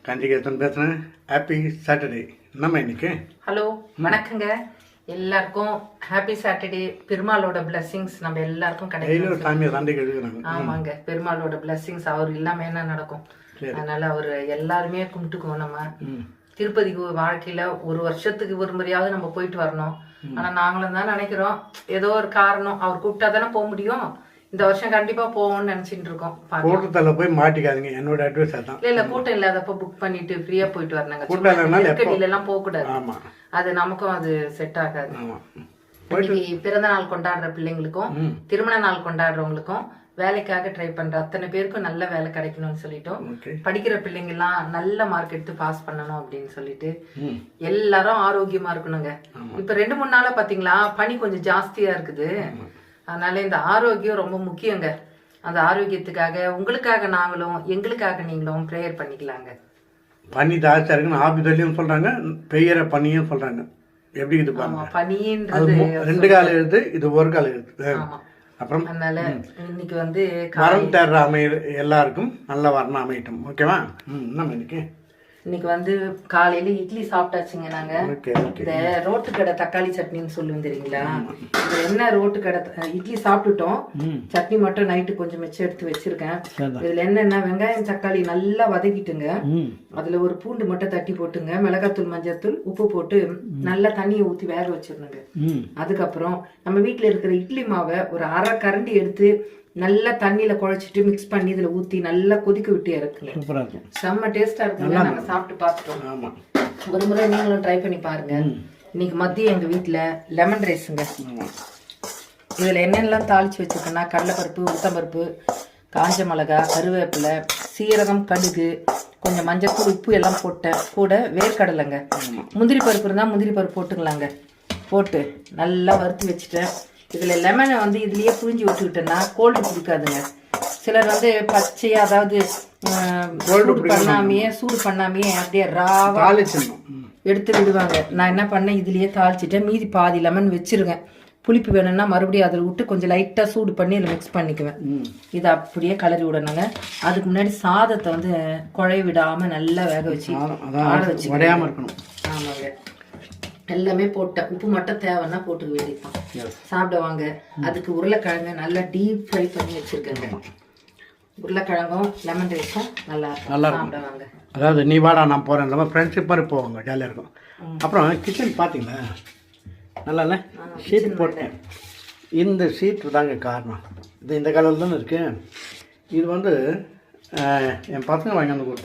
காஞ்சிகேசன் பேசுகிறேன். Happy Saturday. நம்ம இன்னைக்கு ஹலோ வணக்கங்க. எல்லாருக்கும் ஹாப்பி சாட்டர்டே. பெருமாளோட பிளெஸிங்ஸ் நம்ம எல்லாருக்கும் கிடைக்கும். சாமியை சண்டைக்கு எழுதுறாங்க. ஆமாங்க, பெருமாளோட பிளெஸிங்ஸ் அவர் இல்லாம என்ன நடக்கும்? அதனால அவர் எல்லாருமே கும்பிட்டுக்குவோம். நம்ம திருப்பதிக்கு வாழ்க்கையில ஒரு வருஷத்துக்கு ஒரு முறையாவது நம்ம போயிட்டு வரணும். ஆனா நாங்களும் தான் நினைக்கிறோம், ஏதோ ஒரு காரணம் அவர் கூப்பிட்டா தானே போக முடியும். இந்த வருஷம் கண்டிப்பா போவோம்னு நினைச்சிட்டு இருக்கோம். கூட்டத்துல போய் மாட்டிக்காதீங்க, என்னோட அட்வைஸ் அதான். இல்ல கூட்டம் இல்லாதப்ப புக் பண்ணிட்டு ஃப்ரீயா போயிட்டு வரணுங்க. எல்லாம் போக கூடாது, அது நமக்கும் அது செட் ஆகாது. பிறந்த நாள் கொண்டாடுற பிள்ளைங்களுக்கும் திருமண நாள் கொண்டாடுறவங்களுக்கும் வேலைக்காக ட்ரை பண்ற அத்தனை பேருக்கும் நல்ல வேலை கிடைக்கணும்னு சொல்லிட்டோம். படிக்கிற பிள்ளைங்க எல்லாம் நல்ல மார்க் எடுத்து பாஸ் பண்ணணும் அப்படின்னு சொல்லிட்டு எல்லாரும் ஆரோக்கியமா இருக்கணுங்க. இப்ப 2-3 நாளா பாத்தீங்களா பனி கொஞ்சம் ஜாஸ்தியா இருக்குது. அதனால இந்த ஆரோக்கியம் ரொம்ப முக்கியங்க. அந்த ஆரோக்கியத்துக்காக உங்களுக்காக நாங்களும் எங்களுக்காக நீங்களும் ப்ரேயர் பண்ணிக்கலாங்க. பனி ஜாஸ்தியா இருக்குன்னு ஆபிதல்லையும் சொல்றாங்க, பெய்யற பனியும் சொல்றாங்க. எப்படி இது பாருங்க, பனின்றது 2 கால எழுது, இது ஒரு கால எழுது. அப்புறம் அதனால இன்னைக்கு வரம் தேர்ற எல்லாருக்கும் நல்ல வரணும் அமையட்டும். ஓகேவா? நம்ம இன்னைக்கு காலையில இட்லி சாப்பிட்டாச்சுங்க. நாங்க இந்த ரோட்டு கடை தக்காளி சட்னின்னு சொல்லுவோம் தெரியுங்களா? இது என்ன ரோட்டு கடை இட்லி சாப்பிட்டுட்டோம். சட்னி மட்டும் நைட்டு கொஞ்சம் மிச்சம் எடுத்து வச்சிருக்கேன். இதுல என்னன்னா வெங்காயம் தக்காளி நல்லா வதக்கிட்டுங்க, அதுல ஒரு பூண்டு மட்டும் தட்டி போட்டுங்க, மிளகாத்தூள் மஞ்சத்தூள் உப்பு போட்டு நல்லா தண்ணியை ஊத்தி வேக வச்சிடணுங்க. அதுக்கப்புறம் நம்ம வீட்டுல இருக்கிற இட்லி மாவை ஒரு 1/2 கரண்டி எடுத்து நல்லா தண்ணியில குழைச்சிட்டு மிக்ஸ் பண்ணி இதுல ஊத்தி நல்லா கொதிக்க விட்டு இறக்குங்க. செம்ம டேஸ்டா இருக்குங்க. நாங்க சாப்பிட்டு பார்த்துட்டோம். ஒரு முறை நீங்களும் ட்ரை பண்ணி பாருங்க. இன்னைக்கு மதியம் எங்க வீட்டுல லெமன் ரைஸுங்க. இதுல என்னெல்லாம் தாளிச்சு வச்சிருக்கேன்னா கடலைப்பருப்பு, உளுத்தம்பருப்பு, காஞ்ச மிளகா, கருவேப்பிலை, சீரகம், கடுகு, கொஞ்சம் மஞ்சள், உப்பு எல்லாம் போட்டேன். கூட வேர்க்கடலைங்க, முந்திரி பருப்பு இருந்தா முந்திரி பருப்பு போட்டுக்கலாங்க. போட்டு நல்லா வறுத்து வச்சுட்டேன். இதுல லெமனை இதுலயே புரிஞ்சு விட்டுக்கிட்டேன்னா கோல்டு பிடிக்காதுங்க. சிலர் பச்சையா, அதாவது சூடு பண்ணாமையே அப்படியே ராவா எடுத்து விடுவாங்க. நான் என்ன பண்ணேன், இதுலயே தாளிச்சிட்டேன். மீதி பாதி லெமன் வச்சிருங்க. புளிப்பு வேணும்னா மறுபடியும் அதில் விட்டு கொஞ்சம் லைட்டா சூடு பண்ணி அதில் மிக்ஸ் பண்ணிக்குவேன். இதை அப்படியே கலரி விடணுங்க. அதுக்கு முன்னாடி சாதத்தை குழைய விடாம நல்லா வேக வச்சு ஆற வச்சு இருக்கணும். ஆமாங்க, எல்லாமே போட்டேன். உப்பு மட்டும் தேவைன்னா போட்டுக்க வேண்டியதுதான். சாப்பிடுவாங்க. அதுக்கு உருளைக்கிழங்கு நல்லா டீப் ஃப்ரை பண்ணி வச்சிருக்கேங்க. உருளைக்கிழங்கும் லெமன் ரைஸும் நல்லா சாப்பிடுவாங்க. அதாவது நீ வாடா நான் போறேன், நம்ம ஃப்ரெண்ட்ஷிப்பாக போவாங்க, ஜாலியாக இருக்கும். அப்புறம் கிச்சன் பார்த்தீங்களா, நல்லா ஷீட் போட்டேன். இந்த ஷீட் தாங்க காரணம். இது இந்த கலரில் தானே இருக்கு. இது என் பசங்க வாங்கி வந்து கொடுத்தேன்.